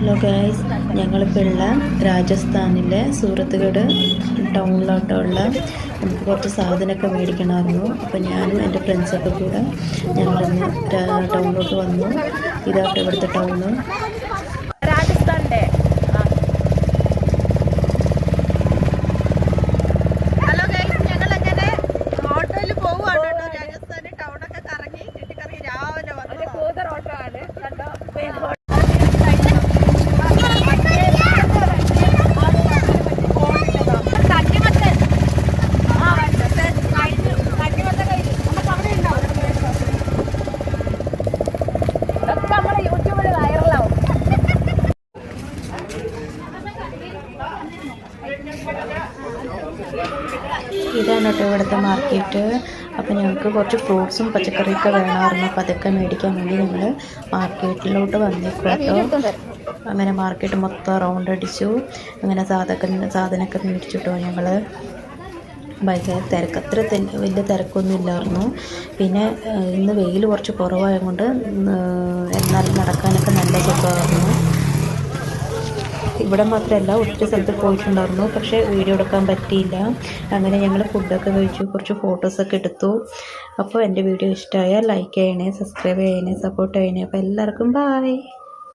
Hello guys, ഞങ്ങളിപ്പോൾ ഉള്ള രാജസ്ഥാനിലെ സൂറത്തുഗഡ് ടൗണിലോട്ടുള്ള നമുക്ക് കുറച്ച് സാധനമൊക്കെ മേടിക്കണമായിരുന്നു. അപ്പോൾ ഞാനും എൻ്റെ ഫ്രണ്ട്സൊക്കെ കൂടെ ഞങ്ങളിന്ന് ടൗണിലോട്ട് വന്നു. ഇതാട്ടോ ഇവിടുത്തെ ടൗണ്. രാജസ്ഥാൻ്റെ ഇതാണ് കേട്ടോ ഇവിടുത്തെ മാർക്കറ്റ്. അപ്പോൾ ഞങ്ങൾക്ക് കുറച്ച് ഫ്രൂട്ട്സും പച്ചക്കറിയൊക്കെ വേണമായിരുന്നു. അപ്പോൾ അതൊക്കെ മേടിക്കാൻ വേണ്ടി ഞങ്ങൾ മാർക്കറ്റിലോട്ട് വന്നേക്കും കേട്ടോ. അങ്ങനെ മാർക്കറ്റ് മൊത്തം റൗണ്ട് അടിച്ചു. അങ്ങനെ സാധനമൊക്കെ മേടിച്ചിട്ടോ ഞങ്ങൾ. ഭയങ്കര തിരക്ക്, അത്ര വലിയ തിരക്കൊന്നും ഇല്ലായിരുന്നു. പിന്നെ ഇന്ന് വെയിൽ കുറച്ച് കുറവായതുകൊണ്ട് എന്നാലും നടക്കാനൊക്കെ നല്ല സുഖമായിരുന്നു. ഇവിടെ മാത്രമല്ല ഒത്തിരി സ്ഥലത്ത് പോയിട്ടുണ്ടായിരുന്നു, പക്ഷേ വീഡിയോ എടുക്കാൻ പറ്റിയില്ല. അങ്ങനെ ഞങ്ങൾ ഫുഡൊക്കെ കഴിച്ചു, കുറച്ച് ഫോട്ടോസൊക്കെ എടുത്തു. അപ്പോൾ എൻ്റെ വീഡിയോ ഇഷ്ടമായാൽ ലൈക്ക് ചെയ്യണേ, സബ്സ്ക്രൈബ് ചെയ്യണേ, സപ്പോർട്ട് ചെയ്യണേ. അപ്പോൾ എല്ലാവർക്കും ബൈ.